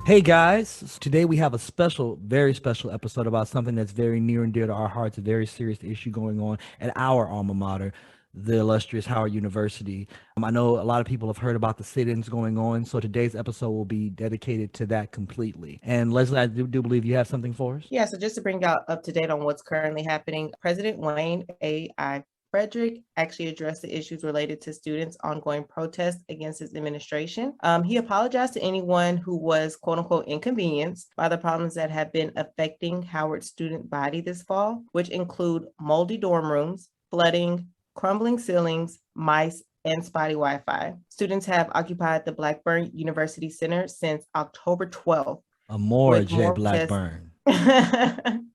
Hey guys, today we have a special, very special episode about something that's very near and dear to our hearts, a very serious issue going on at our alma mater, the illustrious Howard University. I know a lot of people have heard about the sit-ins going on, so today's episode will be dedicated to that completely. And Leslie, I do believe you have something for us? Yeah, so just to bring y'all up to date on what's currently happening, President Wayne A.I. Frederick actually addressed the issues related to students' ongoing protests against his administration. He apologized to anyone who was, quote unquote, inconvenienced by the problems that have been affecting Howard's student body this fall, which include moldy dorm rooms, flooding, crumbling ceilings, mice, and spotty Wi-Fi. Students have occupied the Blackburn University Center since October 12th, Amore with J. more protests Blackburn.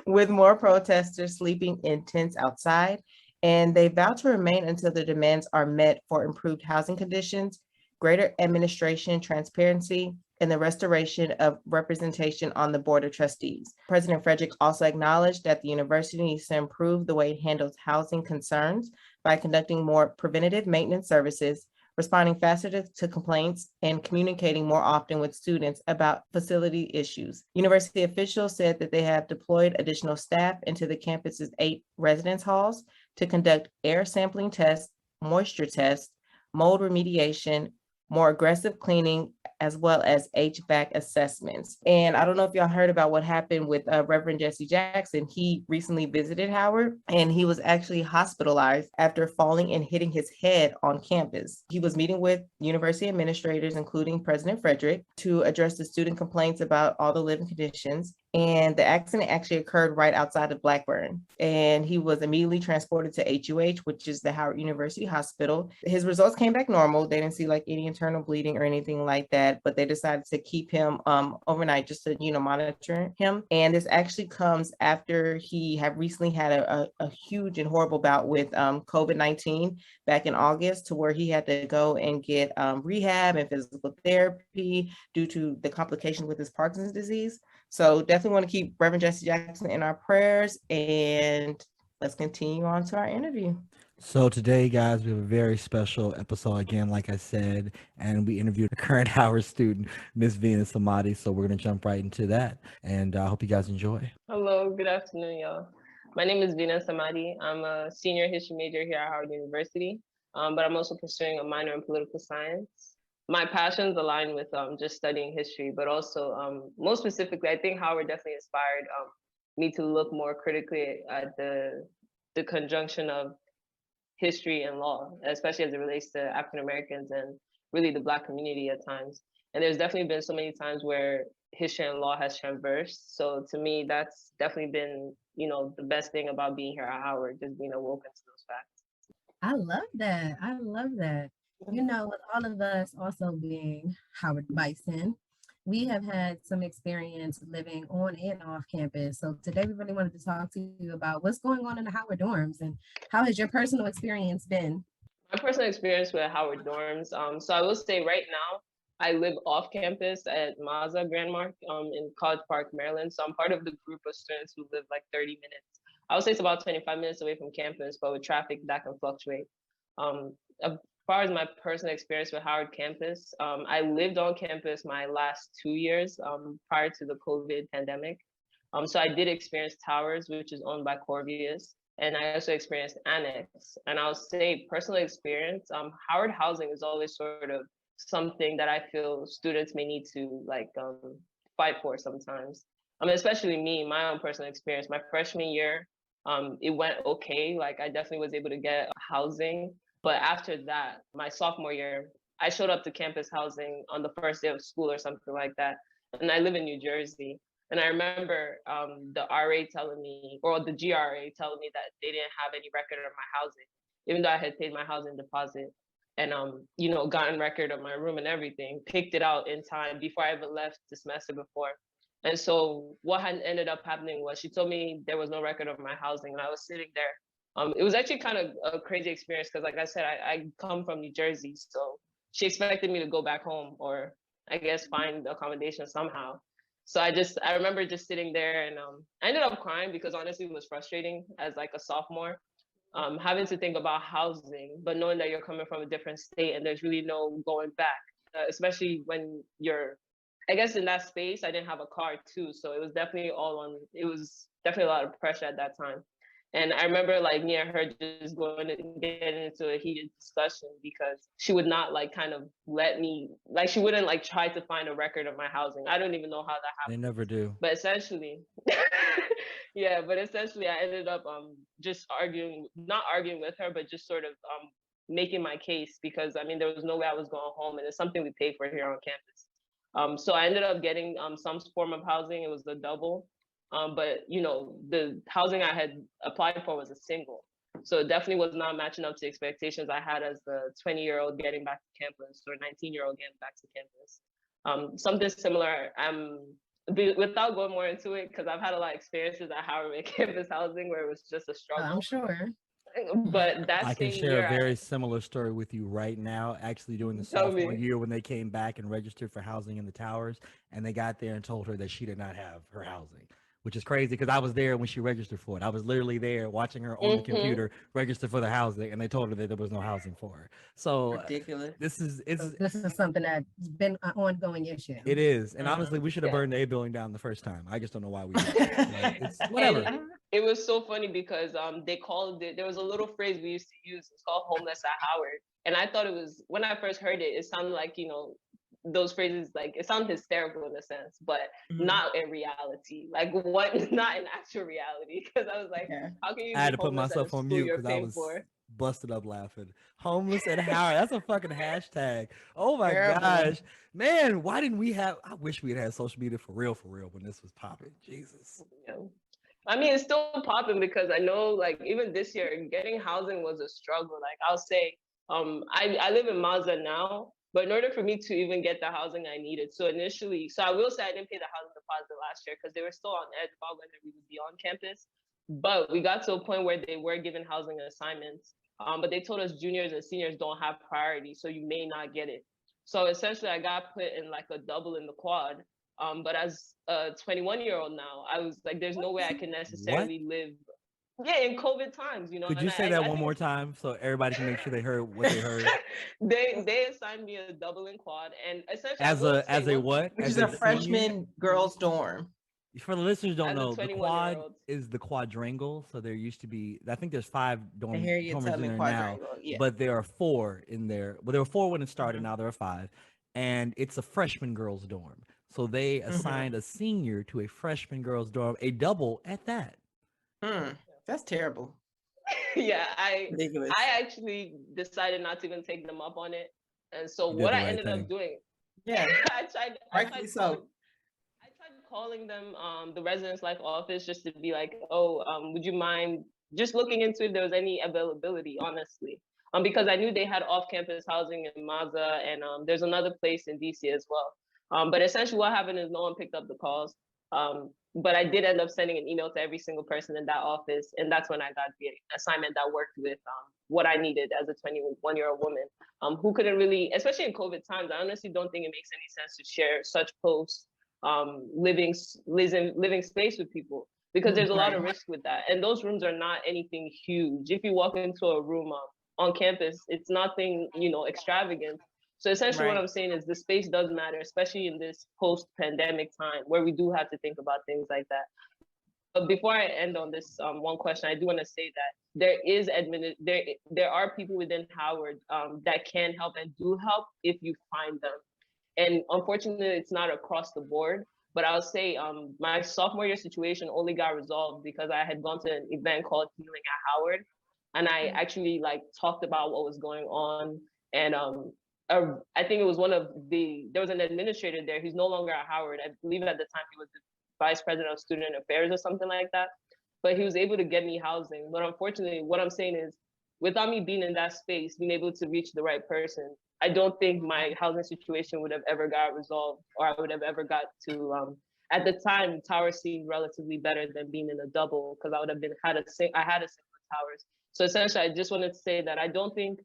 with more protesters sleeping in tents outside, and they vow to remain until the demands are met for improved housing conditions, greater administration transparency, and the restoration of representation on the Board of Trustees. President Frederick also acknowledged that the university needs to improve the way it handles housing concerns by conducting more preventative maintenance services, responding faster to complaints, and communicating more often with students about facility issues. University officials said that they have deployed additional staff into the campus's 8 residence halls to conduct air sampling tests, moisture tests, mold remediation, more aggressive cleaning, as well as HVAC assessments. And I don't know if y'all heard about what happened with Reverend Jesse Jackson. He recently visited Howard and he was actually hospitalized after falling and hitting his head on campus. He was meeting with university administrators, including President Frederick, to address the student complaints about all the living conditions. And the accident actually occurred right outside of Blackburn. And he was immediately transported to HUH, which is the Howard University Hospital. His results came back normal. They didn't see like any internal bleeding or anything like that, but they decided to keep him overnight just to, monitor him. And this actually comes after he had recently had a huge and horrible bout with COVID-19 back in August, to where he had to go and get rehab and physical therapy due to the complications with his Parkinson's disease. So definitely want to keep Reverend Jesse Jackson in our prayers, and let's continue on to our interview. So today, guys, we have a very special episode again, like I said, and we interviewed a current Howard student, Miss Venus Amati. So we're gonna jump right into that, and I hope you guys enjoy. Hello, good afternoon, y'all. My name is Vina Samadi. I'm a senior history major here at Howard University, but I'm also pursuing a minor in political science. My passions align with just studying history, but also most specifically, I think Howard definitely inspired me to look more critically at the conjunction of history and law, especially as it relates to African Americans and really the Black community at times. And there's definitely been so many times where history and law has traversed. So to me, that's definitely been, the best thing about being here at Howard, just being awoken to those facts. I love that. I love that. With all of us also being Howard Bison, we have had some experience living on and off campus. So today we really wanted to talk to you about what's going on in the Howard dorms and how has your personal experience been? My personal experience with Howard dorms. So I will say right now, I live off campus at Maza Grandmark in College Park, Maryland. So I'm part of the group of students who live like 30 minutes. I would say it's about 25 minutes away from campus, but with traffic, that can fluctuate. As far as my personal experience with Howard campus, I lived on campus my last 2 years prior to the COVID pandemic. So I did experience Towers, which is owned by Corvius, and I also experienced Annex. And I'll say personal experience, Howard housing is always sort of something that I feel students may need to fight for sometimes. Especially me, my own personal experience, my freshman year, it went okay. Like I definitely was able to get housing. But after that, my sophomore year, I showed up to campus housing on the first day of school or something like that. And I live in New Jersey. And I remember the RA telling me, or the GRA telling me that they didn't have any record of my housing, even though I had paid my housing deposit and gotten record of my room and everything, picked it out in time before I even left the semester before. And so what had ended up happening was she told me there was no record of my housing, and I was sitting there. It was actually kind of a crazy experience because, like I said, I come from New Jersey, so she expected me to go back home or I guess find accommodation somehow. So I remember just sitting there, and I ended up crying because honestly it was frustrating as like a sophomore, having to think about housing, but knowing that you're coming from a different state and there's really no going back, especially when you're I guess in that space, I didn't have a car too. So it was definitely it was definitely a lot of pressure at that time. And I remember like me and her just going and getting into a heated discussion because she would not like kind of let me, like she wouldn't like try to find a record of my housing. I don't even know how that They happened. never do. But essentially, yeah, but essentially I ended up just not arguing with her, but just sort of making my case because I mean there was no way I was going home, and it's something we pay for here on campus. So I ended up getting some form of housing. It was a double, but you know the housing I had applied for was a single, so it definitely was not matching up to expectations I had as the 20-year-old getting back to campus or 19-year-old getting back to campus. Something similar. Without going more into it, because I've had a lot of experiences at Howard with campus housing where it was just a struggle. I'm sure. But that I can same share year, a very similar story with you right now. Actually, during the Tell sophomore me. year when they came back and registered for housing in the towers, and they got there and told her that she did not have her housing, which is crazy because I was there when she registered for it. I was literally there watching her on the computer register for the housing, and they told her that there was no housing for her. So Ridiculous. this is So this is something that's been an ongoing issue. it is, and honestly, we should have Yeah. burned the A building down the first time. I just don't know why we did. Like, it's whatever. And it was so funny because they called it, there was a little phrase we used to use, it's called homeless at Howard. And I thought it was, when I first heard it, it sounded like, you know, those phrases, like it sounded hysterical in a sense, but not in reality. Like what, not in actual reality. Because I was like, how can you I had be to put homeless at a myself on school mute you're because I paying was for? busted up laughing. Homeless at Howard. That's a fucking hashtag. Oh my Terrible. gosh. Man, why didn't we have, I wish we had social media for real when this was popping. Jesus. Yeah. I mean, it's still popping because I know, like, even this year, getting housing was a struggle. Like, I'll say, I live in Mazda now, but in order for me to even get the housing I needed, so initially, so I will say I didn't pay the housing deposit last year because they were still on edge about whether we would be on campus. But we got to a point where they were given housing assignments, but they told us juniors and seniors don't have priority, so you may not get it. So essentially, I got put in like a double in the quad. But as a 21-year-old now, I was like, there's no way I can necessarily live. Yeah, in COVID times, you know. Could And you say that I one think more time so everybody can make sure they heard what they heard? they assigned me a double in quad, and essentially, As a what? Which As is a senior? freshman girls dorm. For the listeners who don't As a know, the 21 quad year old. is the quadrangle. So there used to be, I think there's 5 I hear you dormers tell in me there now, quadrangle. Yeah. but there are 4 in there. Well, there were 4 when it started. Now there are 5, and it's a freshman girls dorm. So they assigned a senior to a freshman girls dorm, a double at that. That's terrible. Yeah, Ridiculous. I actually decided not to even take them up on it, and so You did what the I right ended thing. up doing, Yeah. I tried Rightfully so. I tried calling them, the residence life office, just to be like, oh, would you mind just looking into if there was any availability, honestly. Because I knew they had off-campus housing in Mazda, and there's another place in DC as well. But essentially what happened is no one picked up the calls. But I did end up sending an email to every single person in that office, and that's when I got the assignment that worked with what I needed as a 21-year-old woman who couldn't really, especially in COVID times, I honestly don't think it makes any sense to share such close living space with people, because there's a lot of risk with that, and those rooms are not anything huge. If you walk into a room on campus, it's nothing, you know, extravagant. So essentially what I'm saying is the space does matter, especially in this post-pandemic time where we do have to think about things like that. But before I end on this one question, I do want to say that there are people within Howard that can help and do help if you find them. And unfortunately, it's not across the board. But I'll say my sophomore year situation only got resolved because I had gone to an event called Healing at Howard, and I actually like talked about what was going on. And I think it was there was an administrator there. He's no longer at Howard. I believe at the time he was the vice president of student affairs or something like that. But he was able to get me housing. But unfortunately, what I'm saying is, without me being in that space, being able to reach the right person, I don't think my housing situation would have ever got resolved, or I would have ever got to. At the time, towers seemed relatively better than being in a double, because I would have I had a single towers. So essentially, I just wanted to say that I don't think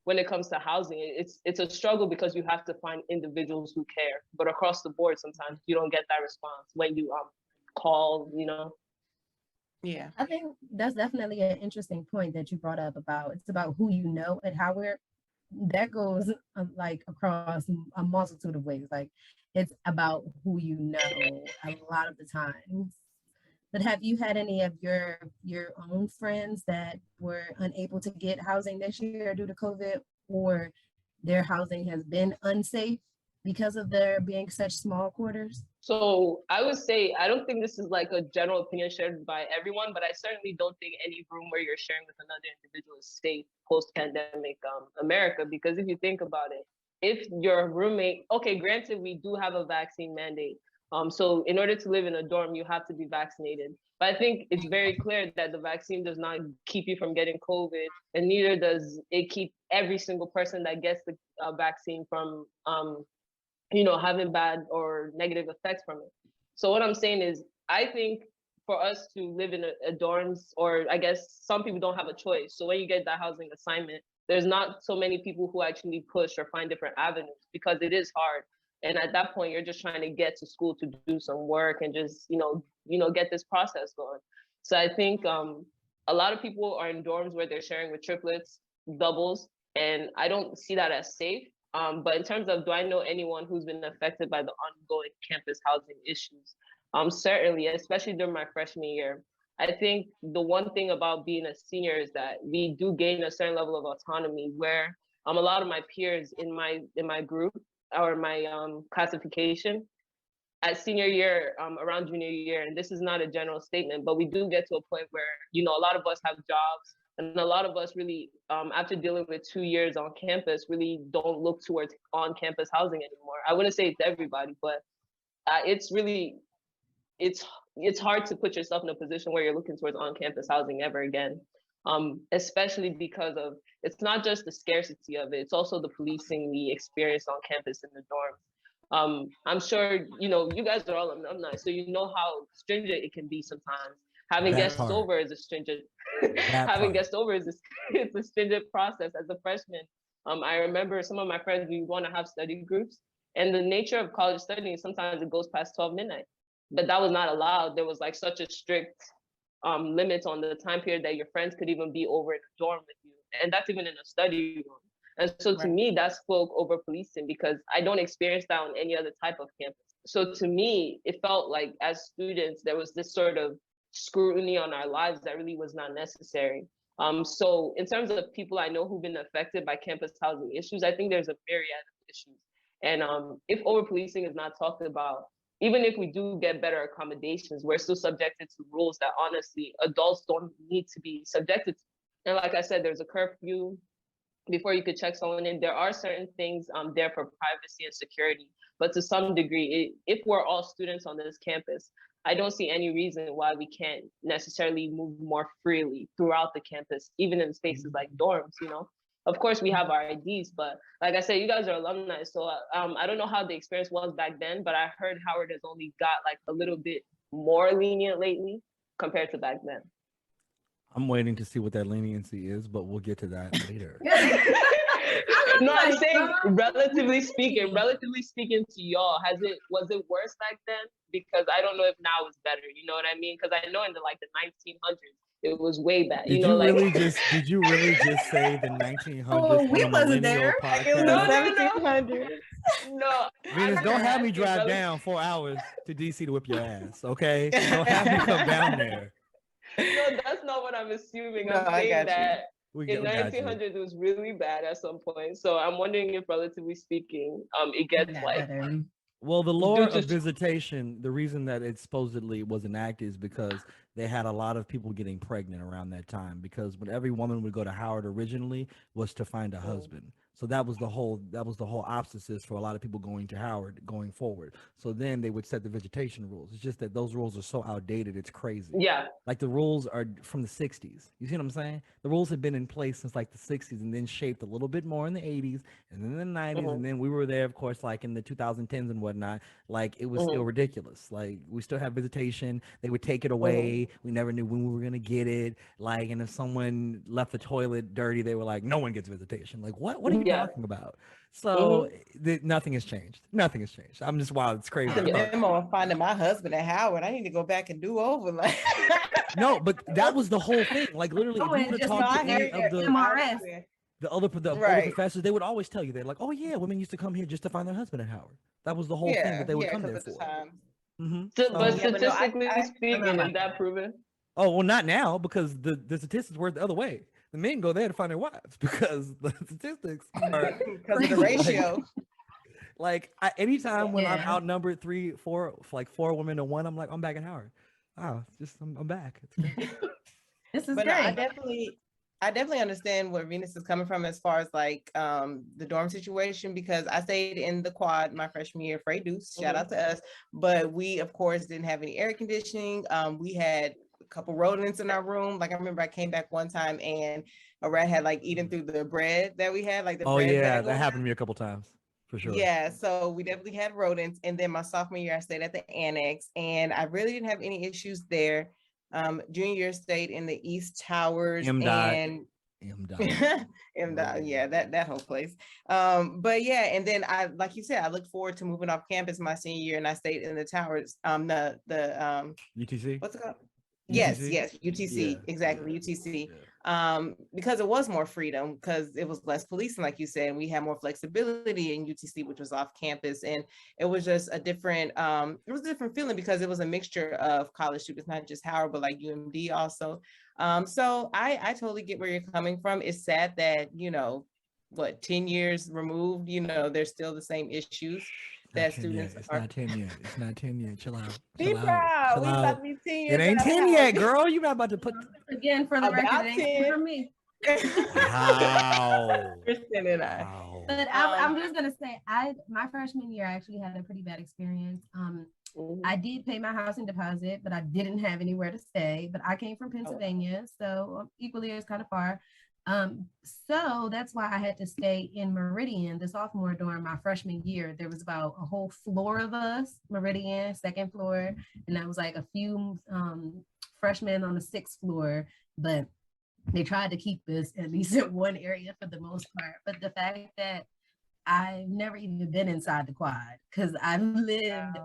when it comes to housing, it's a struggle because you have to find individuals who care. But across the board, sometimes you don't get that response when you call, you know. Yeah. I think that's definitely an interesting point that you brought up about it's about who you know and how that goes like across a multitude of ways. Like it's about who you know a lot of the times. But have you had any of your own friends that were unable to get housing this year due to COVID, or their housing has been unsafe because of there being such small quarters? So I would say I don't think this is like a general opinion shared by everyone, but I certainly don't think any room where you're sharing with another individual is safe post-pandemic America. Because if you think about it, if your roommate, okay, granted we do have a vaccine mandate, so in order to live in a dorm, you have to be vaccinated. But I think it's very clear that the vaccine does not keep you from getting COVID, and neither does it keep every single person that gets the vaccine from having bad or negative effects from it. So what I'm saying is, I think for us to live in a dorms, or I guess some people don't have a choice. So when you get that housing assignment, there's not so many people who actually push or find different avenues because it is hard. And at that point, you're just trying to get to school to do some work and just, get this process going. So I think a lot of people are in dorms where they're sharing with triplets, doubles, and I don't see that as safe. But in terms of, do I know anyone who's been affected by the ongoing campus housing issues? Certainly, especially during my freshman year. I think the one thing about being a senior is that we do gain a certain level of autonomy where a lot of my peers in my group or my classification at senior year, around junior year, and this is not a general statement, but we do get to a point where, a lot of us have jobs, and a lot of us really, after dealing with 2 years on campus, really don't look towards on-campus housing anymore. I wouldn't say it's everybody, but it's really, it's hard to put yourself in a position where you're looking towards on-campus housing ever again, especially because of, it's not just the scarcity of it, it's also the policing we experience on campus in the dorms. I'm sure, you guys are all alumni, so you know how stringent it can be sometimes. Having guests over is a stringent, having guests over is it's a stringent process as a freshman. I remember some of my friends, we want to have study groups, and the nature of college studying, sometimes it goes past 12 midnight, but that was not allowed. There was like such a strict limit on the time period that your friends could even be over in a dorm with you. And that's even in a study room. And so to me, that spoke over policing because I don't experience that on any other type of campus. So to me, it felt like as students, there was this sort of scrutiny on our lives that really was not necessary. So in terms of people I know who've been affected by campus housing issues, I think there's a myriad of issues. And if over policing is not talked about, even if we do get better accommodations, we're still subjected to rules that honestly adults don't need to be subjected to. And like I said, there's a curfew before you could check someone in. There are certain things there for privacy and security, but to some degree, if we're all students on this campus, I don't see any reason why we can't necessarily move more freely throughout the campus, even in spaces like dorms, Of course, we have our IDs, but like I said, you guys are alumni, so I don't know how the experience was back then, but I heard Howard has only got like a little bit more lenient lately compared to back then. I'm waiting to see what that leniency is, but we'll get to that later. No, I'm saying relatively speaking to y'all, was it worse back then? Because I don't know if now is better, you know what I mean? Because I know in the 1900s, it was way back. Did you really just say the 1900s? Oh, we wasn't there. It was the 1700s. No. Venus, don't have me drive down 4 hours to DC to whip your ass, okay? Don't have me come down there. No, that's not what I'm assuming. I'm saying that in 1900s it was really bad at some point. So I'm wondering if, relatively speaking, it gets like. Well, the law of visitation, the reason that it supposedly was enacted is because they had a lot of people getting pregnant around that time, because when every woman would go to Howard originally was to find a husband. So that was the whole obstacle for a lot of people going to Howard going forward. So then they would set the vegetation rules. It's just that those rules are so outdated, it's crazy. Yeah. Like the rules are from the 60s. You see what I'm saying? The rules have been in place since like the 60s and then shaped a little bit more in the 80s and then in the 90s. And then we were there, of course, like in the 2010s and whatnot. Like it was still ridiculous. Like we still have visitation. They would take it away. We never knew when we were going to get it. Like, and if someone left the toilet dirty, they were like, no one gets visitation. Like, what are you talking about? So nothing has changed. Nothing has changed. I'm just wild. It's crazy. I'm on finding my husband at Howard. I need to go back and do over. Like, no, but that was the whole thing. Like literally, if you would have talked to any of the MRS. the older Right. professors, they would always tell you, they're like, oh yeah, women used to come here just to find their husband at Howard. That was the whole thing that they would come Because there at the for. time. But So, Yeah, but no, statistically I don't know speaking, about is that proven? oh well, not now because the statistics were the other way. The men go there to find their wives because the statistics are because of the crazy. ratio. Anytime when I'm Yeah. outnumbered 4 women to one, I'm like, I'm back at Howard. Wow, I'm back. It's great. This is But no, great. I definitely understand where Venus is coming from as far as like the dorm situation, because I stayed in the quad my freshman year, Frey Deuce, shout out to us. But we of course didn't have any air conditioning. We had a couple rodents in our room. Like I remember I came back one time and a rat had like eaten through the bread that we had, like the Oh bread yeah, bag. that happened to me a couple times for sure. Yeah, so we definitely had rodents. And then my sophomore year, I stayed at the annex and I really didn't have any issues there. Junior year stayed in the East Towers M dot. and M dot. yeah, that whole place. But yeah, and then I, like you said, I look forward to moving off campus my senior year, and I stayed in the towers. The UTC. what's it called? UTC? Yes, UTC, Yeah, exactly, yeah, UTC. yeah. Because it was more freedom, because it was less policing, like you said, and we had more flexibility in UTC, which was off campus, and it was just a different, it was a different feeling because it was a mixture of college students, not just Howard, but like UMD also. So I totally get where you're coming from. It's sad that, you know, what, 10 years removed, you know, there's still the same issues that students It's are. not 10 yet. It's not 10 yet. Chill out. Be Chill out. proud. Chill We about out. to be 10 It years ain't out of 10 yet, Howard. girl. You not about to put Again, for the record, About it ain't 10. from me. wow. Kristen and I. Wow. But I'm just gonna say, my freshman year I actually had a pretty bad experience. I did pay my housing deposit, but I didn't have anywhere to stay. But I came from Pennsylvania, so equally it's kind of far. So that's why I had to stay in Meridian, the sophomore dorm, my freshman year. There was about a whole floor of us, Meridian, second floor, and that was like a few freshmen on the sixth floor. But they tried to keep us at least in one area for the most part. But the fact that I've never even been inside the quad, because I've lived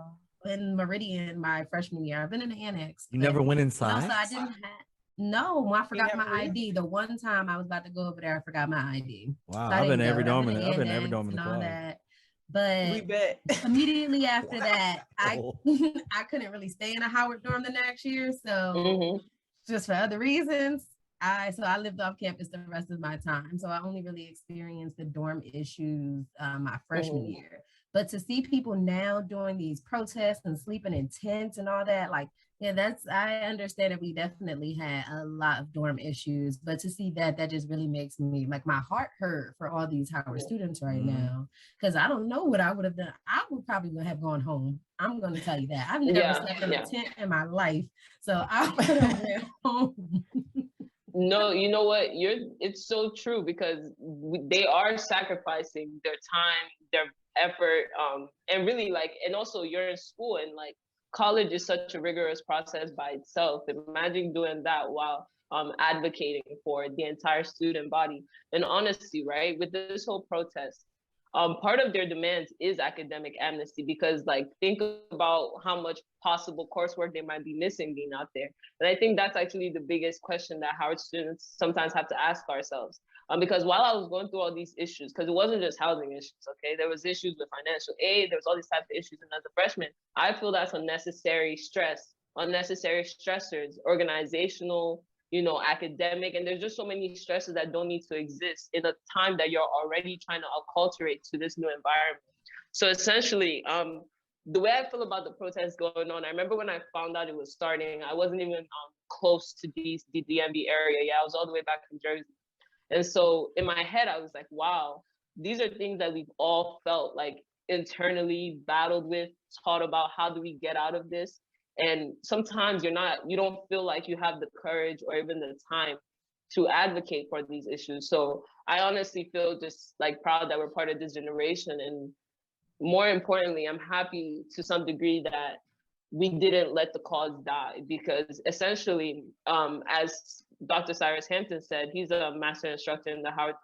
in Meridian my freshman year. I've been in the annex. You never went inside? So I didn't have. No, I forgot my ID. The one time I was about to go over there, I forgot my ID. Wow, So I've been every I've dorm in been the and all quad. that. But we bet. immediately after that, I couldn't really stay in a Howard dorm the next year. So just for other reasons, I lived off campus the rest of my time. So I only really experienced the dorm issues my freshman year. But to see people now doing these protests and sleeping in tents and all that, like, yeah, I understand that we definitely had a lot of dorm issues, but to see that just really makes me, like, my heart hurt for all these Howard students right now, because I don't know what I would have done. I would probably have gone home. I'm going to tell you that. I've never slept in a tent in my life, so I would have went home. No, you know what? It's so true, because they are sacrificing their time, their effort, and really, like, and also you're in school, and like college is such a rigorous process by itself. Imagine doing that while advocating for the entire student body. And honestly, right, with this whole protest, part of their demands is academic amnesty, because, like, think about how much possible coursework they might be missing being out there. And I think that's actually the biggest question that Howard students sometimes have to ask ourselves. Because while I was going through all these issues, because it wasn't just housing issues, okay, there was issues with financial aid, there was all these types of issues. And as a freshman, I feel that's unnecessary stress, unnecessary stressors, organizational, academic, and there's just so many stresses that don't need to exist in a time that you're already trying to acculturate to this new environment. So essentially, the way I feel about the protests going on, I remember when I found out it was starting, I wasn't even close to the DMV area. Yeah, I was all the way back in Jersey. And so in my head, I was like, wow, these are things that we've all felt, like, internally battled with, taught about how do we get out of this. And sometimes you don't feel like you have the courage or even the time to advocate for these issues. So I honestly feel just like proud that we're part of this generation. And more importantly, I'm happy to some degree that we didn't let the cause die, because essentially, as Dr. Cyrus Hampton said, he's a master instructor in the Howard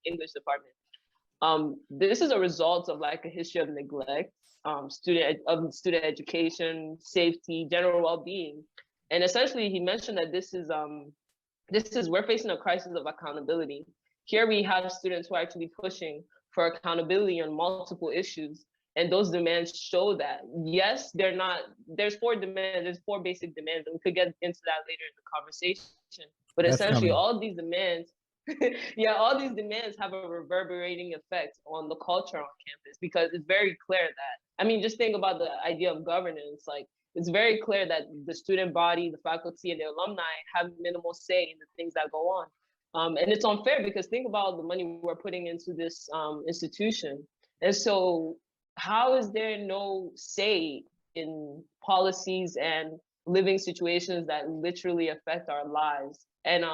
English department. This is a result of, like, a history of neglect, student education, safety, general well-being. And essentially he mentioned that this is we're facing a crisis of accountability. Here we have students who are actually pushing for accountability on multiple issues. And those demands show that, yes, there's four demands, there's four basic demands, and we could get into that later in the conversation. But That's essentially, coming. all these demands, yeah, all these demands have a reverberating effect on the culture on campus, because it's very clear that, I mean, just think about the idea of governance. Like, it's very clear that the student body, the faculty, and the alumni have minimal say in the things that go on. And it's unfair, because think about the money we're putting into this institution. And so how is there no say in policies and living situations that literally affect our lives? And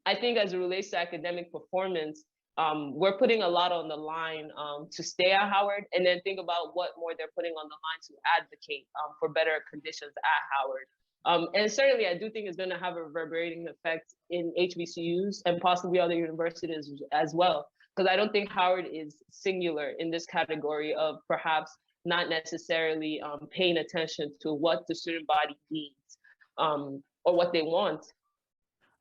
I think as it relates to academic performance, we're putting a lot on the line to stay at Howard, and then think about what more they're putting on the line to advocate for better conditions at Howard. And certainly, I do think it's going to have a reverberating effect in HBCUs and possibly other universities as well, because I don't think Howard is singular in this category of perhaps not necessarily paying attention to what the student body needs or what they want.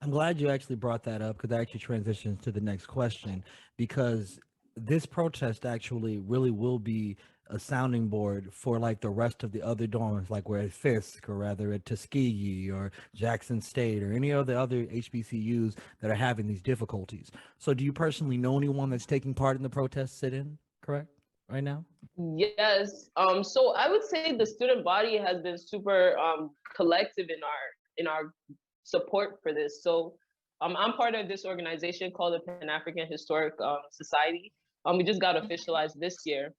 I'm glad you actually brought that up, because that actually transitions to the next question, because this protest actually really will be a sounding board for like the rest of the other dorms, like we're at Fisk or rather at Tuskegee or Jackson State or any of the other HBCUs that are having these difficulties. So do you personally know anyone that's taking part in the protest sit-in, correct, right now? Yes. So I would say the student body has been super collective in our support for this. So I'm part of this organization called the Pan-African Historic Society. We just got officialized this year.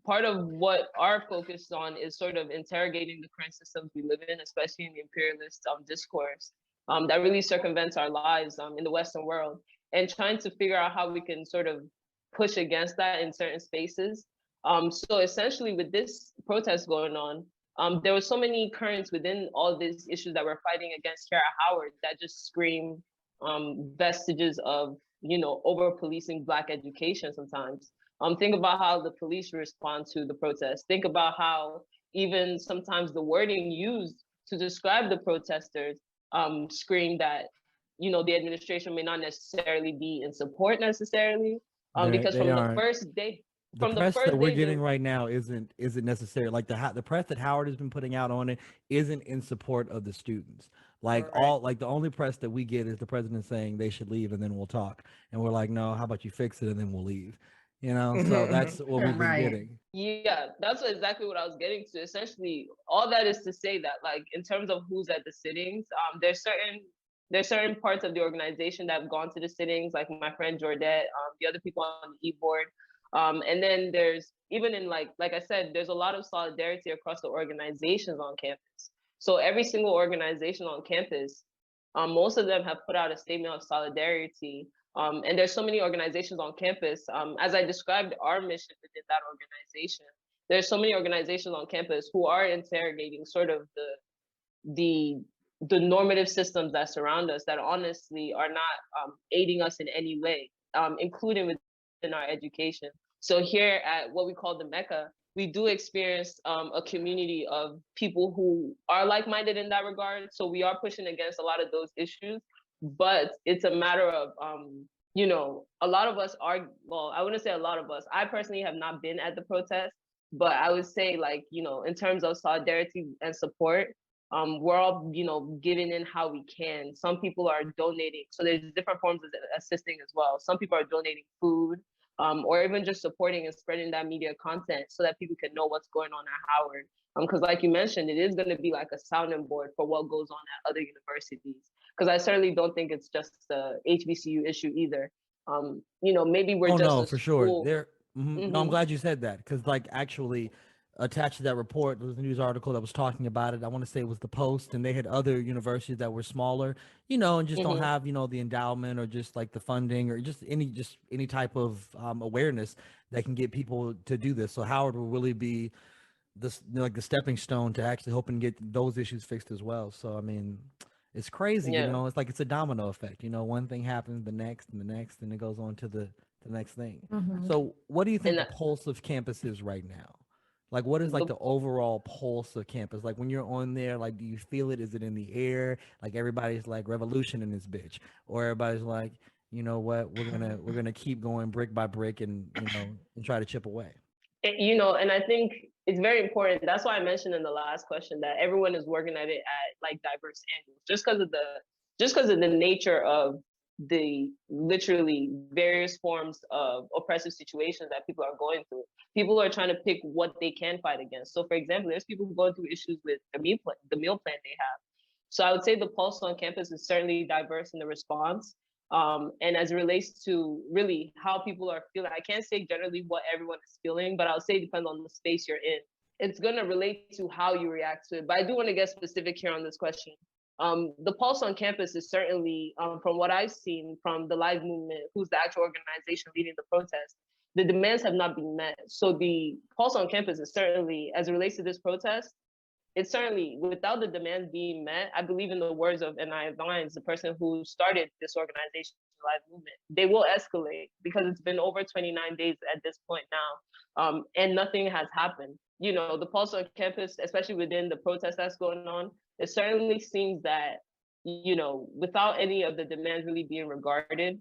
Part of what our focus on is sort of interrogating the current systems we live in, especially in the imperialist discourse that really circumvents our lives in the Western world, and trying to figure out how we can sort of push against that in certain spaces. So essentially, with this protest going on, there were so many currents within all these issues that we're fighting against here at Howard that just scream vestiges of, over policing Black education sometimes. Think about how the police respond to the protest. Think about how even sometimes the wording used to describe the protesters scream that, the administration may not necessarily be in support necessarily. Because They from the aren't. first day, The press that we're getting right now isn't necessary. Like the press that Howard has been putting out on it isn't in support of the students. Like the only press that we get is the president saying they should leave and then we'll talk. And we're like, no, how about you fix it and then we'll leave? So that's what we've been getting. Yeah, that's exactly what I was getting to. Essentially, all that is to say that, like, in terms of who's at the sittings, there's certain parts of the organization that have gone to the sittings, like my friend Jordette, the other people on the e-board. And then there's even in like I said, there's a lot of solidarity across the organizations on campus. So every single organization on campus, most of them have put out a statement of solidarity. And there's so many organizations on campus. As I described our mission within that organization, there's so many organizations on campus who are interrogating sort of the normative systems that surround us that honestly are not aiding us in any way, including within our education. So here at what we call the Mecca, we do experience a community of people who are like-minded in that regard. So we are pushing against a lot of those issues, but it's a matter of, a lot of us are, well, I wouldn't say a lot of us. I personally have not been at the protest, but I would say, like, in terms of solidarity and support, we're all, giving in how we can. Some people are donating. So there's different forms of assisting as well. Some people are donating food, or even just supporting and spreading that media content so that people can know what's going on at Howard. Because like you mentioned, it is going to be like a sounding board for what goes on at other universities. Because I certainly don't think it's just the HBCU issue either. Maybe we're just no, for school. Sure. No, I'm glad you said that, because like actually attached to that report, there was a news article that was talking about it. I want to say it was the Post, and they had other universities that were smaller, and just don't have, the endowment or just like the funding or just any type of awareness that can get people to do this. So Howard will really be this, like the stepping stone to actually hoping to get those issues fixed as well. So I mean, it's crazy, it's like it's a domino effect. One thing happens, the next and the next, and it goes on to the next thing. So what do you think the pulse of campus is right now? Like, what is like the overall pulse of campus? Like when you're on there, like, do you feel it? Is it in the air? Like everybody's like revolution in this bitch, or everybody's like, you know what, we're gonna keep going brick by brick, and and try to chip away. And I think it's very important. That's why I mentioned in the last question that everyone is working at it at like diverse angles, just because of the nature of the literally various forms of oppressive situations that people are going through. People are trying to pick what they can fight against. So, for example, there's people going through issues with the meal plan they have. So I would say the pulse on campus is certainly diverse in the response. And as it relates to really how people are feeling, I can't say generally what everyone is feeling, but I'll say it depends on the space you're in. It's going to relate to how you react to it. But I do want to get specific here on this question. The pulse on campus is certainly, from what I've seen from the Live Movement, who's the actual organization leading the protest, the demands have not been met. So the pulse on campus is certainly, as it relates to this protest, it's certainly, without the demands being met, I believe in the words of N.I. Vines, the person who started this organization, Live Movement, they will escalate because it's been over 29 days at this point now, and nothing has happened. The pulse on campus, especially within the protest that's going on, it certainly seems that, without any of the demands really being regarded,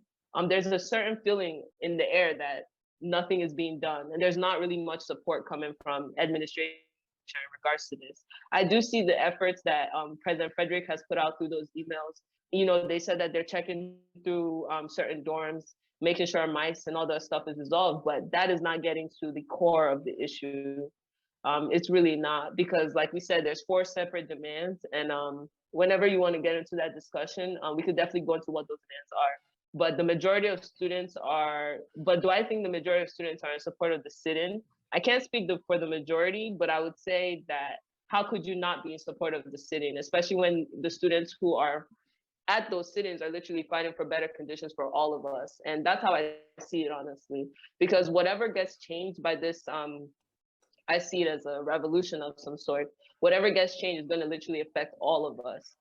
there's a certain feeling in the air that nothing is being done, and there's not really much support coming from administration in regards to this. I do see the efforts that President Frederick has put out through those emails. They said that they're checking through certain dorms, making sure mice and all that stuff is resolved, but that is not getting to the core of the issue. It's really not, because like we said, there's 4 separate demands, and whenever you want to get into that discussion, we could definitely go into what those demands are. But the majority of students are, but do I think the majority of students are in support of the sit-in? I can't speak for the majority, but I would say that how could you not be in support of the sit-in, especially when the students who are at those sit-ins are literally fighting for better conditions for all of us. And that's how I see it, honestly, because whatever gets changed by this, I see it as a revolution of some sort. Whatever gets changed is going to literally affect all of us.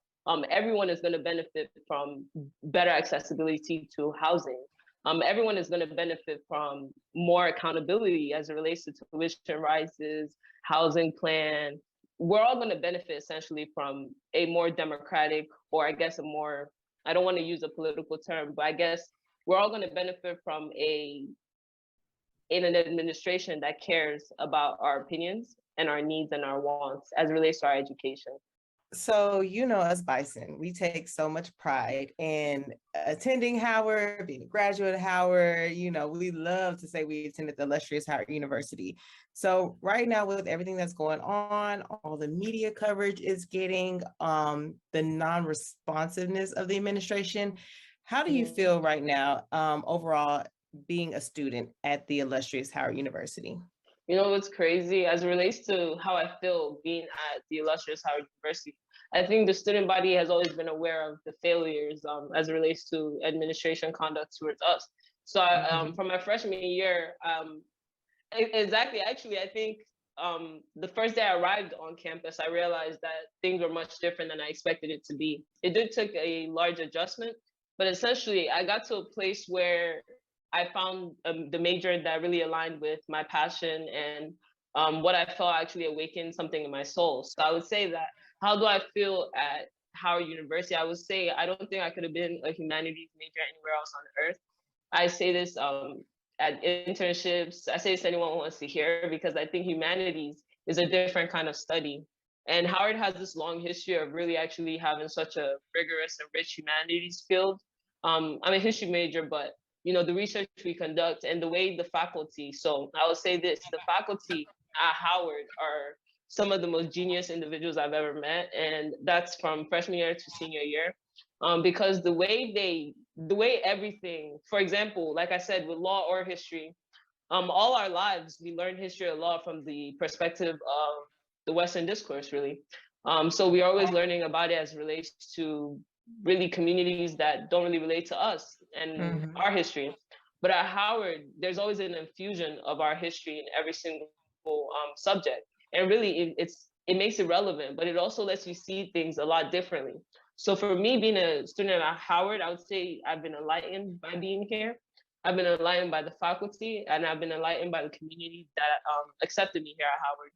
Everyone is going to benefit from better accessibility to housing. Everyone is going to benefit from more accountability as it relates to tuition rises, housing plan. We're all going to benefit essentially from a more democratic, or I guess a more, I don't want to use a political term, but I guess we're all going to benefit from in an administration that cares about our opinions and our needs and our wants as it relates to our education. So, us Bison, we take so much pride in attending Howard, being a graduate of Howard. We love to say we attended the illustrious Howard University. So right now, with everything that's going on, all the media coverage is getting, the non-responsiveness of the administration. How do you feel right now, overall, being a student at the illustrious Howard University? What's crazy as it relates to how I feel being at the illustrious Howard University? I think the student body has always been aware of the failures as it relates to administration conduct towards us. So from my freshman year, exactly, actually, I think the first day I arrived on campus, I realized that things were much different than I expected it to be. It did take a large adjustment, but essentially I got to a place where I found the major that really aligned with my passion and what I felt actually awakened something in my soul. So I would say that, how do I feel at Howard University? I would say I don't think I could have been a humanities major anywhere else on earth. I say this at internships. I say this to anyone who wants to hear, because I think humanities is a different kind of study. And Howard has this long history of really actually having such a rigorous and rich humanities field. I'm a history major, but the research we conduct and the way the faculty, so I will say this, the faculty at Howard are some of the most genius individuals I've ever met. And that's from freshman year to senior year. Because the way everything, for example, like I said, with law or history, all our lives, we learn history of law from the perspective of the Western discourse, really. So we're always learning about it as it relates to really communities that don't really relate to us and our history. But at Howard, there's always an infusion of our history in every single subject. And really, it makes it relevant, but it also lets you see things a lot differently. So for me, being a student at Howard, I would say I've been enlightened by being here. I've been enlightened by the faculty, and I've been enlightened by the community that accepted me here at Howard.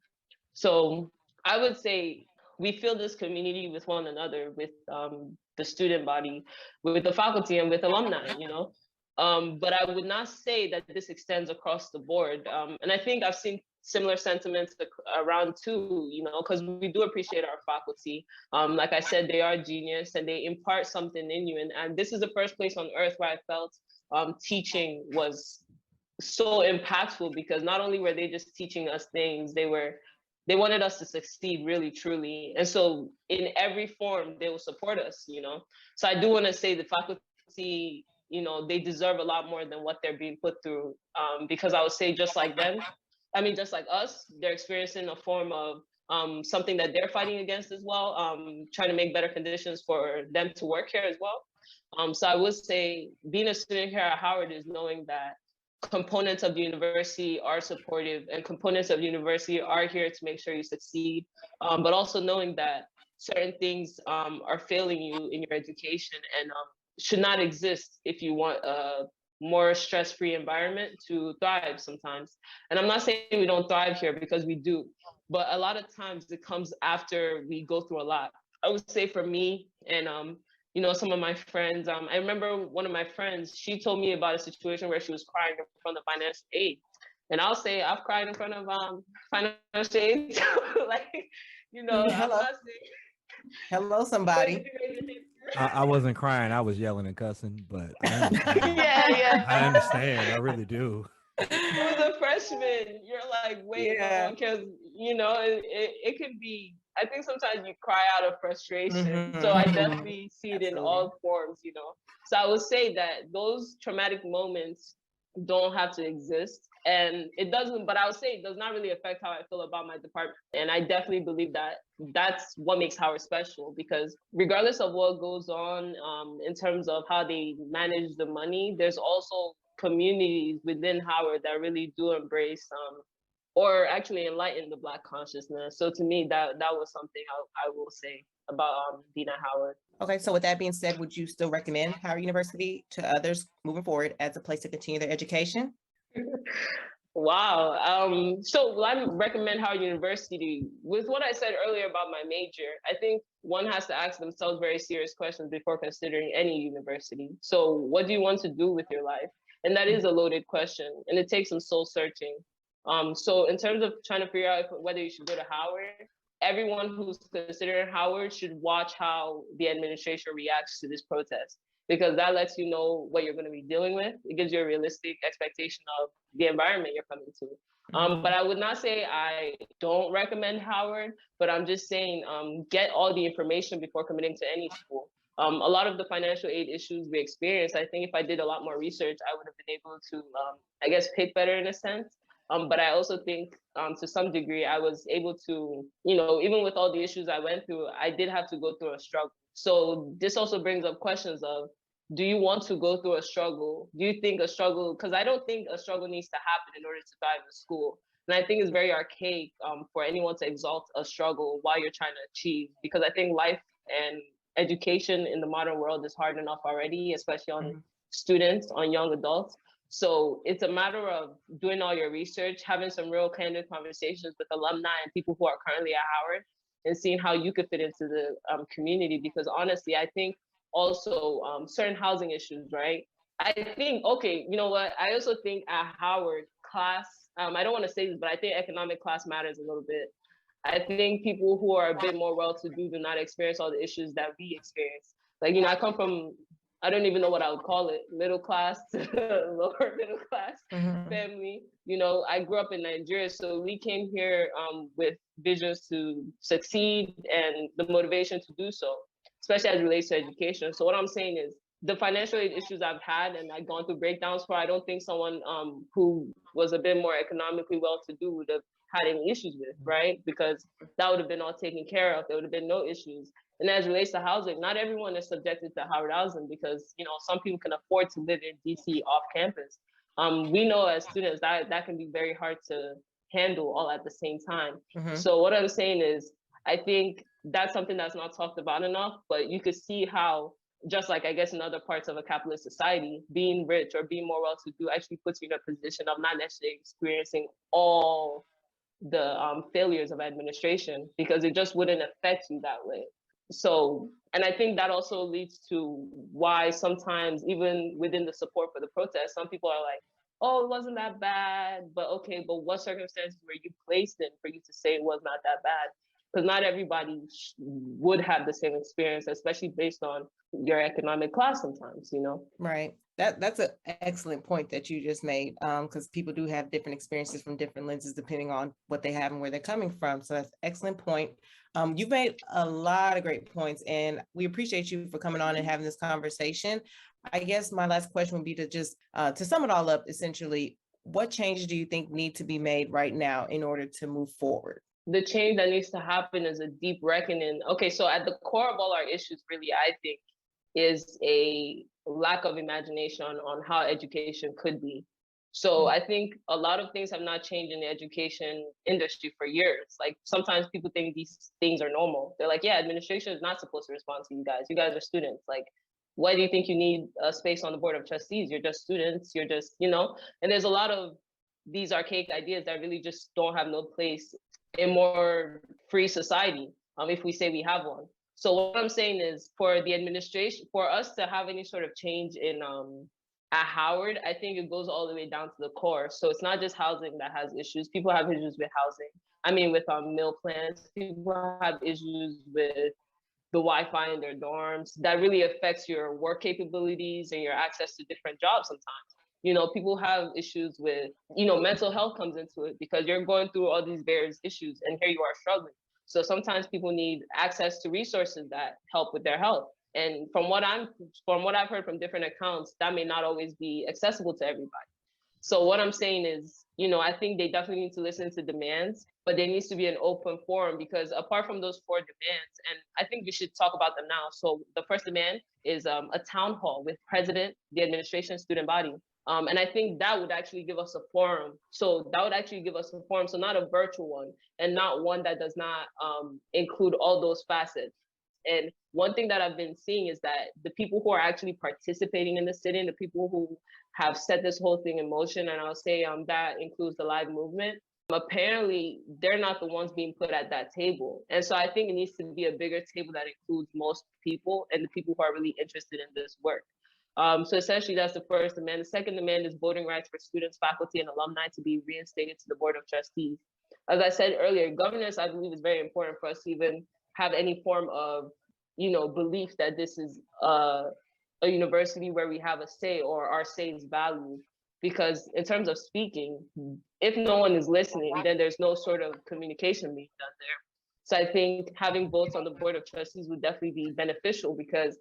So I would say we feel this community with one another, with the student body, with the faculty, and with alumni. But I would not say that this extends across the board. And I think I've seen similar sentiments around too, you know, because we do appreciate our faculty. Like I said, they are genius and they impart something in you. And this is the first place on earth where I felt teaching was so impactful, because not only were they just teaching us things, they wanted us to succeed really, truly. And so in every form, they will support us, you know. So I do want to say the faculty, you know, they deserve a lot more than what they're being put through. Because I would say just like them, I mean, just like us, they're experiencing a form of something that they're fighting against as well, trying to make better conditions for them to work here as well. So I would say being a student here at Howard is knowing that components of the university are supportive and components of the university are here to make sure you succeed, but also knowing that certain things are failing you in your education and should not exist if you want a more stress-free environment to thrive sometimes. And I'm not saying we don't thrive here, because we do, but a lot of times it comes after we go through a lot. I would say for me and you know, some of my friends, I remember one of my friends, she told me about a situation where she was crying in front of financial aid. And I'll say I've cried in front of financial aid. Like, you know, I'm not saying. Hello, somebody. I wasn't crying. I was yelling and cussing, but I understand. Yeah. I understand. I really do. It was a freshman. You're like, wait, Yeah. because, you know, it can be, I think sometimes you cry out of frustration. So I Mhm. definitely see it in Absolutely. all forms, you know. So I would say that those traumatic moments don't have to exist. And it doesn't, but I would say it does not really affect how I feel about my department. And I definitely believe that that's what makes Howard special, because regardless of what goes on in terms of how they manage the money, there's also communities within Howard that really do embrace or actually enlighten the Black consciousness. So to me, that was something I will say about being at Howard. Okay, so with that being said, would you still recommend Howard University to others moving forward as a place to continue their education? Wow. So will I recommend Howard University? With what I said earlier about my major, I think one has to ask themselves very serious questions before considering any university. So what do you want to do with your life? And that is a loaded question, and it takes some soul searching. So in terms of trying to figure out whether you should go to Howard, everyone who's considering Howard should watch how the administration reacts to this protest, because that lets you know what you're going to be dealing with. It gives you a realistic expectation of the environment you're coming to. But I would not say I don't recommend Howard, but I'm just saying get all the information before committing to any school. A lot of the financial aid issues we experience, I think if I did a lot more research, I would have been able to, I guess, pick better in a sense. But I also think to some degree, I was able to, you know, even with all the issues I went through, I did have to go through a struggle. So this also brings up questions of, do you want to go through a struggle? Do you think a struggle, because I don't think a struggle needs to happen in order to thrive in school. And I think it's very archaic for anyone to exalt a struggle while you're trying to achieve, because I think life and education in the modern world is hard enough already, especially on students, on young adults. So it's a matter of doing all your research, having some real candid conversations with alumni and people who are currently at Howard, and seeing how you could fit into the community. Because honestly, I think also certain housing issues, right? I think, okay, you know what? I also think at Howard, class, I don't want to say this, but I think economic class matters a little bit. I think people who are a bit more well-to-do do not experience all the issues that we experience. Like, you know, I come from, I don't even know what I would call it, middle class to lower middle class family. You know, I grew up in Nigeria, so we came here with visions to succeed and the motivation to do so, especially as it relates to education. So what I'm saying is, the financial aid issues I've had and I've gone through breakdowns for, I don't think someone who was a bit more economically well-to-do would have had any issues with, right? Because that would have been all taken care of. There would have been no issues. And as it relates to housing, not everyone is subjected to Howard housing, because, you know, some people can afford to live in DC off campus. We know as students that can be very hard to handle all at the same time. So what I'm saying is, I think that's something that's not talked about enough, but you could see how, just like I guess in other parts of a capitalist society, being rich or being more well-to-do actually puts you in a position of not necessarily experiencing all the failures of administration, because it just wouldn't affect you that way. So, and I think that also leads to why sometimes even within the support for the protest, some people are like, oh, it wasn't that bad, but okay, but what circumstances were you placed in for you to say it was not that bad? Because not everybody would have the same experience, especially based on your economic class sometimes, you know? Right. That's an excellent point that you just made, because people do have different experiences from different lenses depending on what they have and where they're coming from. So that's an excellent point. You've made a lot of great points, and we appreciate you for coming on and having this conversation. I guess my last question would be to just to sum it all up, essentially, what changes do you think need to be made right now in order to move forward? The change that needs to happen is a deep reckoning. Okay, so at the core of all our issues, really, I think, is a lack of imagination on how education could be. So I think a lot of things have not changed in the education industry for years. Like sometimes people think these things are normal. They're like, yeah, administration is not supposed to respond to you guys. You guys are students. Like, why do you think you need a space on the board of trustees? You're just students. You're just, you know, and there's a lot of these archaic ideas that really just don't have no place in more free society, if we say we have one. So what I'm saying is for the administration, for us to have any sort of change in at Howard, I think it goes all the way down to the core. So it's not just housing that has issues. People have issues with housing. I mean, with meal plans, people have issues with the Wi-Fi in their dorms. That really affects your work capabilities and your access to different jobs sometimes. You know, people have issues with, you know, mental health comes into it because you're going through all these various issues and here you are struggling. So sometimes people need access to resources that help with their health. And from what I've heard from different accounts, that may not always be accessible to everybody. So what I'm saying is, you know, I think they definitely need to listen to demands, but there needs to be an open forum because apart from those 4 demands, and I think we should talk about them now. So the first demand is a town hall with president, the administration, student body. And I think that would actually give us a forum. So that would actually give us a forum. So not a virtual one and not one that does not include all those facets. And one thing that I've been seeing is that the people who are actually participating in the sit-in, the people who have set this whole thing in motion, and I'll say that includes the live movement, apparently they're not the ones being put at that table. And so I think it needs to be a bigger table that includes most people and the people who are really interested in this work. So essentially that's the first demand. The second demand is voting rights for students, faculty, and alumni to be reinstated to the Board of Trustees. As I said earlier, governance, I believe, is very important for us to even have any form of, you know, belief that this is a university where we have a say or our say is valued. Because in terms of speaking, if no one is listening, then there's no sort of communication being done there. So I think having votes on the Board of Trustees would definitely be beneficial because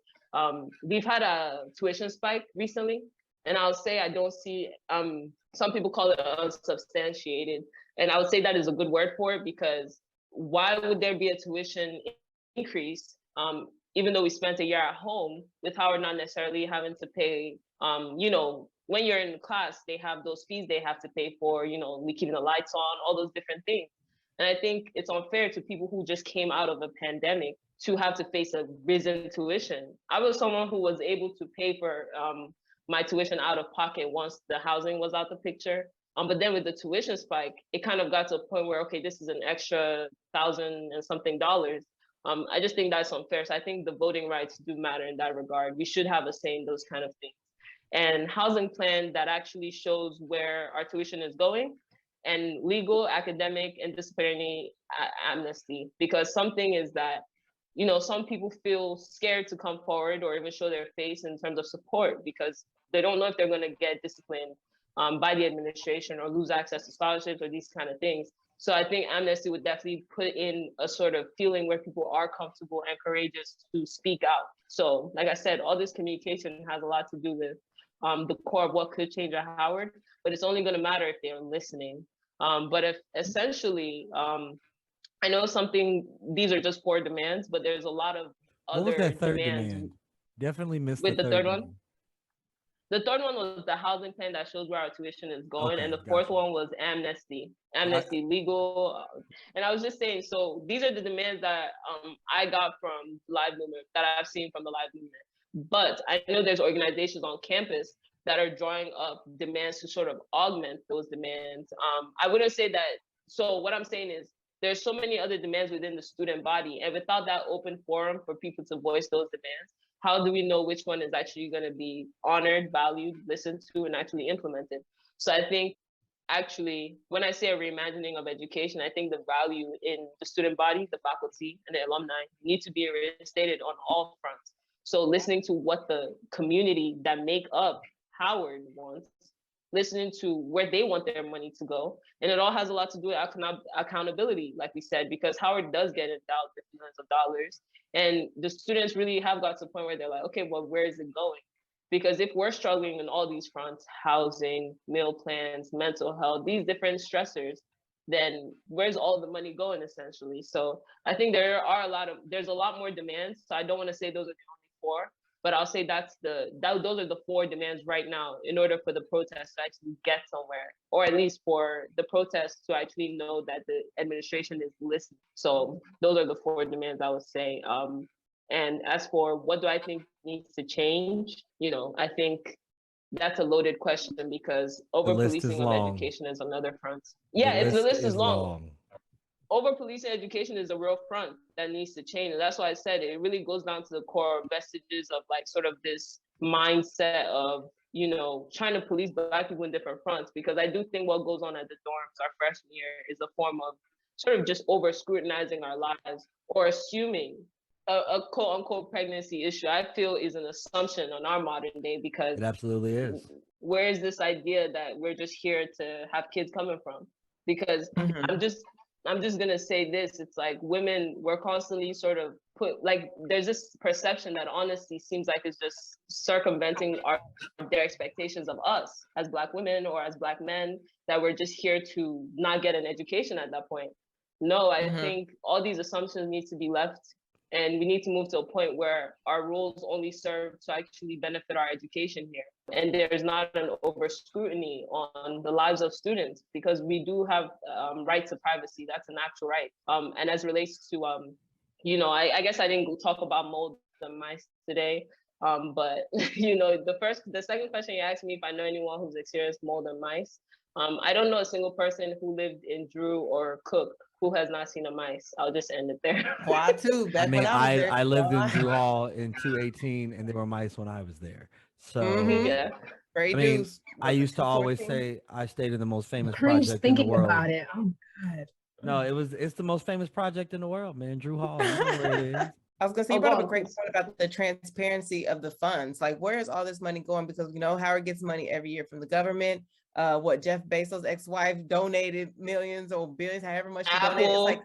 we've had a tuition spike recently, and I'll say I don't see, some people call it unsubstantiated, and I would say that is a good word for it because why would there be a tuition increase, even though we spent a year at home with Howard not necessarily having to pay, you know, when you're in class, they have those fees they have to pay for, you know, keeping the lights on, all those different things. And I think it's unfair to people who just came out of a pandemic to have to face a risen tuition. I was someone who was able to pay for my tuition out of pocket once the housing was out the picture. But then with the tuition spike, it kind of got to a point where, okay, this is an extra $1,000 and something. I just think that's unfair. So I think the voting rights do matter in that regard. We should have a say in those kind of things. And housing plan that actually shows where our tuition is going, and legal, academic, and disciplinary amnesty. Because something is that, you know, some people feel scared to come forward or even show their face in terms of support because they don't know if they're going to get disciplined by the administration or lose access to scholarships or these kind of things. So I think amnesty would definitely put in a sort of feeling where people are comfortable and courageous to speak out. So like I said, all this communication has a lot to do with the core of what could change at Howard, but it's only going to matter if they're listening. But if essentially, I know these are just 4 demands, but there's a lot of What was other that third demands. demand? Definitely missed With the the third third one? one. The third one was the housing plan that shows where our tuition is going. Okay, And the fourth gotcha. one was amnesty, legal. And I was just saying, so these are the demands that I got from live movement, that I've seen from the live movement. But I know there's organizations on campus that are drawing up demands to sort of augment those demands. I wouldn't say that. So what I'm saying is there's so many other demands within the student body. And without that open forum for people to voice those demands, how do we know which one is actually going to be honored, valued, listened to, and actually implemented? So I think actually, when I say a reimagining of education, I think the value in the student body, the faculty, and the alumni need to be reinstated on all fronts. So listening to what the community that make up Howard wants, listening to where they want their money to go. And it all has a lot to do with accountability, like we said, because Howard does get endowed with millions of dollars. And the students really have got to the point where they're like, okay, well, where is it going? Because if we're struggling on all these fronts, housing, meal plans, mental health, these different stressors, then where's all the money going essentially? So I think there's a lot more demands. So I don't want to say those are the only four, but I'll say those are the four demands right now in order for the protest to actually get somewhere, or at least for the protest to actually know that the administration is listening. So those are the four demands I would say. And as for what do I think needs to change, I think that's a loaded question because over policing of education is another front. Yeah, the list is long. Over policing education is a real front that needs to change. And that's why I said it really goes down to the core vestiges of like sort of this mindset of, trying to police Black people in different fronts. Because I do think what goes on at the dorms our freshman year is a form of sort of just over scrutinizing our lives or assuming a quote unquote pregnancy issue, I feel is an assumption on our modern day because it absolutely is. Where is this idea that we're just here to have kids coming from? Because I'm just gonna say this, it's like women were constantly sort of there's this perception that honesty seems like it's just circumventing their expectations of us as Black women or as Black men, that we're just here to not get an education at that point. No, I think all these assumptions need to be left. And we need to move to a point where our rules only serve to actually benefit our education here. And there's not an over scrutiny on the lives of students because we do have right to privacy. That's an actual right. And as relates to, I guess I didn't talk about mold and mice today. But, the second question you asked me if I know anyone who's experienced mold and mice. I don't know a single person who lived in Drew or Cook who has not seen a mice. I'll just end it there. Why too? Back when I was there. I lived in Drew Hall in 218 and there were mice when I was there. So yeah. I used to always say I stayed in the most famous Cringe project in the thinking world. about it. Oh God. No, it's the most famous project in the world, man. Drew Hall. You know where it is. I was gonna say you brought up a great point about the transparency of the funds. Like, where is all this money going? Because Howard gets money every year from the government. Jeff Bezos' ex-wife donated millions or billions, however much she donated. It's like,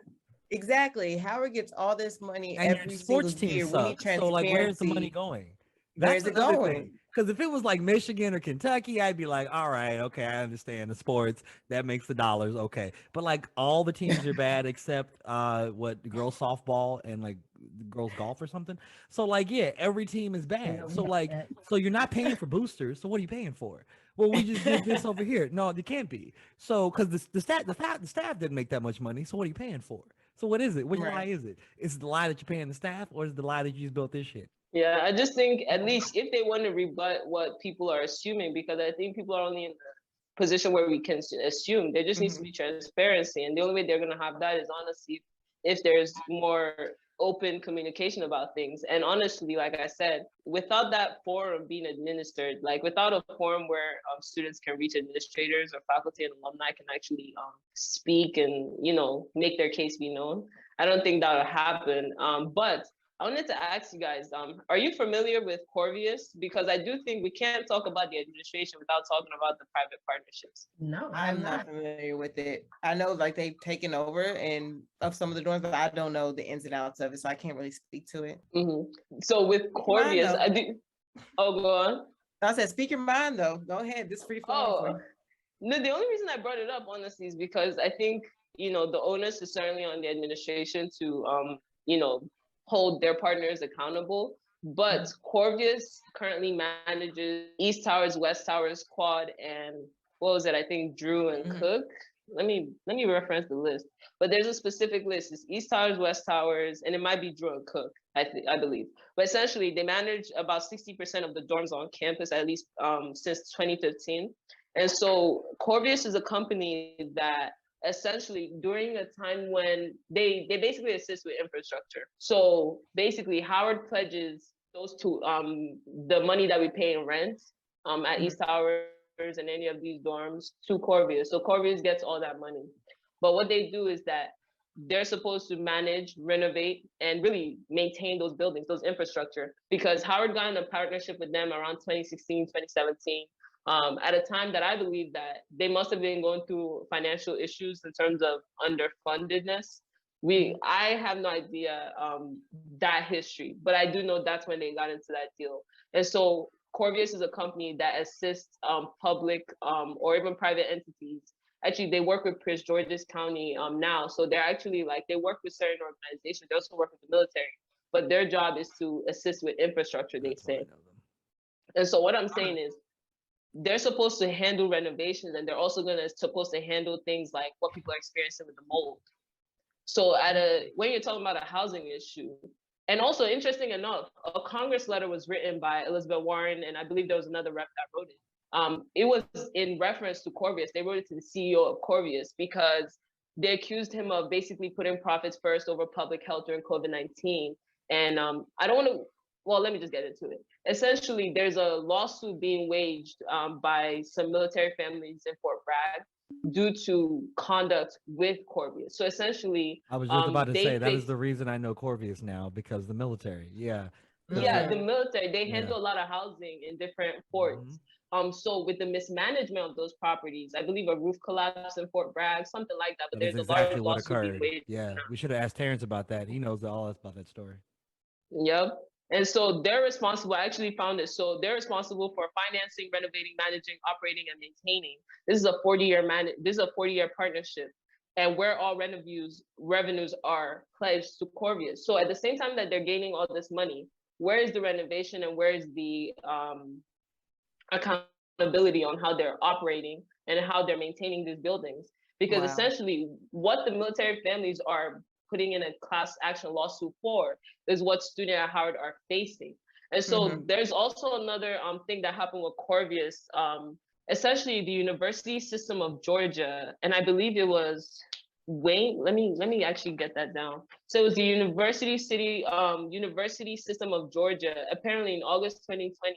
exactly. Howard gets all this money and every single year. We need transparency. So like, where's the money going? Where's it going? Because if it was like Michigan or Kentucky, I'd be like, all right, okay, I understand the sports. That makes the dollars, okay. But like all the teams are bad except girls softball and like girls golf or something. So like, yeah, every team is bad. So like, so you're not paying for boosters. So what are you paying for? Well, we just did this over here. No, it can't be. So because the staff didn't make that much money. So what are you paying for? So what is it? Which lie is it? Is it the lie that you're paying the staff, or is it the lie that you just built this shit? Yeah, I just think at least if they want to rebut what people are assuming, because I think people are only in the position where we can assume, there just needs to be transparency. And the only way they're going to have that is honestly if there's more open communication about things. And honestly, like I said, without that forum being administered, like without a forum where students can reach administrators or faculty and alumni can actually speak and, make their case be known, I don't think that'll happen. But I wanted to ask you guys, are you familiar with Corvius? Because I do think we can't talk about the administration without talking about the private partnerships. No, I'm not familiar with it. I know like they've taken over and of some of the dorms, but I don't know the ins and outs of it, so I can't really speak to it. So with Corvius, go on. I said, speak your mind though. Go ahead, this free flow. No, the only reason I brought it up, honestly, is because I think, the onus is certainly on the administration to, hold their partners accountable. But Corvius currently manages East Towers, West Towers, Quad, and what was it? I think Drew and Cook. Let me reference the list. But there's a specific list. It's East Towers, West Towers, and it might be Drew and Cook, I believe. But essentially, they manage about 60% of the dorms on campus, at least since 2015. And so Corvius is a company that essentially during a time when they basically assist with infrastructure. So basically Howard pledges those two the money that we pay in rent at East Towers and any of these dorms to Corvius. So Corvius gets all that money. But what they do is that they're supposed to manage, renovate, and really maintain those buildings, those infrastructure, because Howard got in a partnership with them around 2016, 2017, at a time that I believe that they must have been going through financial issues in terms of underfundedness. I have no idea that history, but I do know that's when they got into that deal. And so Corvius is a company that assists public or even private entities. Actually, they work with Prince George's County now. So they're actually like, they work with certain organizations. They also work with the military, but their job is to assist with infrastructure, they say. And so what I'm saying is, they're supposed to handle renovations, and they're also supposed to handle things like what people are experiencing with the mold. So when you're talking about a housing issue, and also interesting enough, a Congress letter was written by Elizabeth Warren, and I believe there was another rep that wrote it. It was in reference to Corvius. They wrote it to the CEO of Corvius because they accused him of basically putting profits first over public health during COVID-19. And I don't want to, well, let me just get into it. Essentially, there's a lawsuit being waged by some military families in Fort Bragg due to conduct with Corvius. So essentially, I was just about to say that is the reason I know Corvius now, because the military. Yeah. Yeah, the military, they handle a lot of housing in different forts. So with the mismanagement of those properties, I believe a roof collapse in Fort Bragg, something like that. But That is there's exactly a what large occurred. Yeah, we should have asked Terrence about that. He knows all about that story. Yep. And so they're responsible. I actually found it. So they're responsible for financing, renovating, managing, operating, and maintaining. This is a 40-year partnership, and where all revenues are pledged to Corvius. So at the same time that they're gaining all this money, where is the renovation and where is the accountability on how they're operating and how they're maintaining these buildings? Because essentially, what the military families are putting in a class action lawsuit for is what students at Howard are facing. And so there's also another thing that happened with Corvius. Essentially, the University System of Georgia, and I believe it was Wayne. Let me actually get that down. So it was the University System of Georgia. Apparently, in August 2020,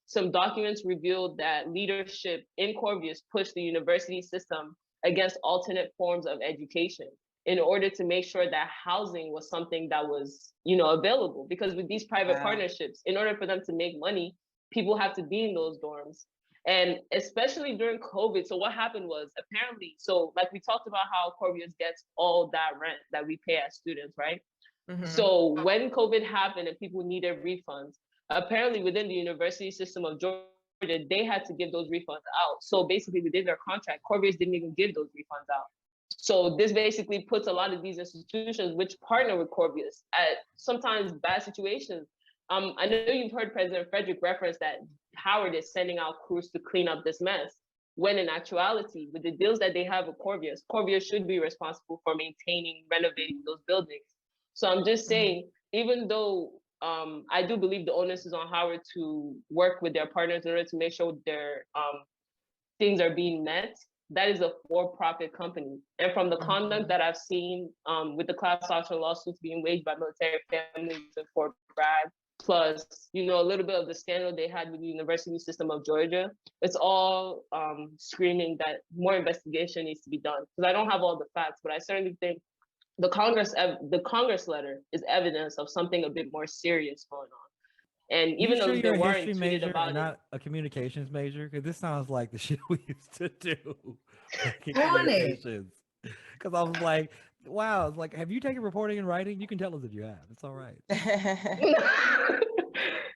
some documents revealed that leadership in Corvius pushed the university system against alternate forms of education in order to make sure that housing was something that was, available. Because with these private partnerships, in order for them to make money, people have to be in those dorms. And especially during COVID, so what happened was apparently, so like we talked about how Corvius gets all that rent that we pay as students, right? So when COVID happened and people needed refunds, apparently within the University System of Georgia, they had to give those refunds out. So basically within their contract, Corvius didn't even give those refunds out. So this basically puts a lot of these institutions which partner with Corvius at sometimes bad situations. I know you've heard President Frederick reference that Howard is sending out crews to clean up this mess, when in actuality, with the deals that they have with Corvius, Corvius should be responsible for maintaining, renovating those buildings. So I'm just saying, even though I do believe the onus is on Howard to work with their partners in order to make sure their things are being met, that is a for-profit company. And from the conduct that I've seen with the class action lawsuits being waged by military families in Fort Bragg, plus, a little bit of the scandal they had with the University System of Georgia, it's all screaming that more investigation needs to be done. Because I don't have all the facts, but I certainly think the Congress letter is evidence of something a bit more serious going on. And even though you're they a weren't history tweeted major about and it, not a communications major, because this sounds like the shit we used to do. On it. Because I was like, wow, it's like, have you taken reporting and writing? You can tell us if you have. It's all right.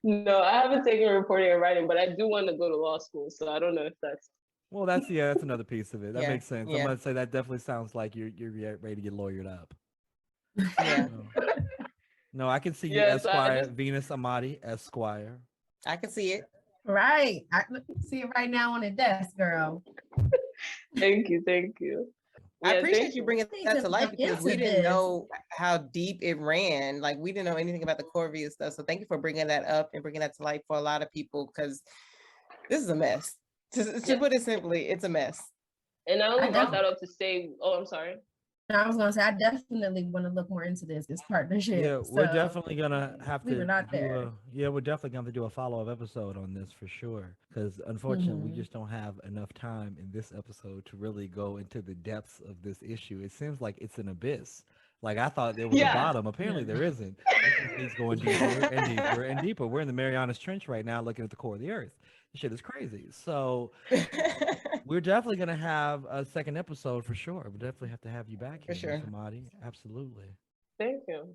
No, I haven't taken reporting and writing, but I do want to go to law school. So I don't know if that's. Well, that's another piece of it. That makes sense. Yeah. I'm gonna say that definitely sounds like you're ready to get lawyered up. Yeah. No, I can see you, Yeah, so Esquire, Venus Amati, Esquire. I can see it. Right. I see it right now on the desk, girl. Thank you. I Yeah, appreciate thank you bringing Please that to light, look because we into didn't this. know how deep it ran. Like, we didn't know anything about the Corvius stuff. So thank you for bringing that up and bringing that to light for a lot of people, because this is a mess. To put it simply, it's a mess. And I only I brought that up to say, oh, I'm sorry. I was gonna say I definitely want to look more into this partnership. Yeah, we're So, definitely gonna have we to were not do there. we're definitely gonna have to do a follow-up episode on this for sure. Because unfortunately, we Mhm. just don't have enough time in this episode to really go into the depths of this issue. It seems like it's an abyss. Like I thought there was a Yeah. bottom. Apparently, there isn't. It just keeps going deeper and deeper and deeper. We're in the Marianas Trench right now, looking at the core of the Earth. This shit is crazy. So we're definitely gonna have a second episode for sure. We definitely have to have you back For here, sure. Miss Amadi. Absolutely. Thank you.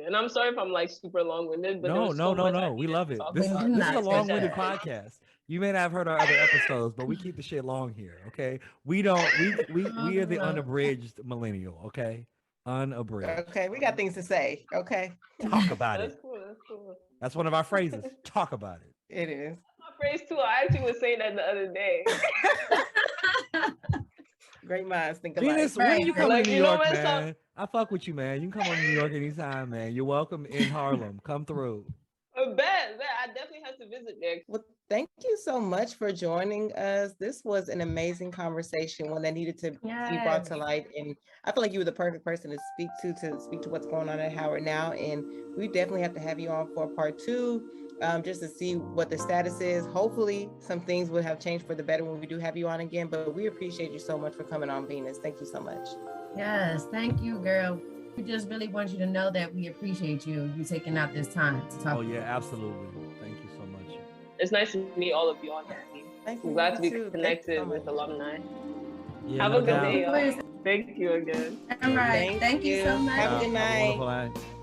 And I'm sorry if I'm like super long-winded, but there No, was no, so no, much I no. We needed love to it. talk This is about, this is a especially long-winded at the end. podcast. You may not have heard our other episodes, but we keep the shit long here. Okay, we don't. We are the unabridged millennial. Okay, unabridged. Okay, we got things to say. Okay, Talk about That's it. cool. That's cool. That's one of our phrases. Talk about it. it is. My phrase too. I actually was saying that the other day. Great minds think alike. Venus, when you Right. come Like, to New you know York, when man? I fuck with you, man. You can come on to New York anytime, man. You're welcome in Harlem. Come through. I bet. I definitely have to visit there. Well, thank you so much for joining us. This was an amazing conversation, one that needed to be brought to Yes. light. And I feel like you were the perfect person to speak to what's going on at Howard now. And we definitely have to have you on for part 2, just to see what the status is. Hopefully some things will have changed for the better when we do have you on again. But we appreciate you so much for coming on, Venus. Thank you so much. Yes, thank you, girl. We just really want you to know that we appreciate you taking out this time to talk. Oh yeah, absolutely. Thank you so much. It's nice to meet all of you on that team. Thank I'm you. glad to be You too. Thank you connected so with much. alumni. Yeah, Have no a good doubt. day, Of course. y'all. Thank you again. All right. Thank you so much. Have a good Have a night. wonderful night.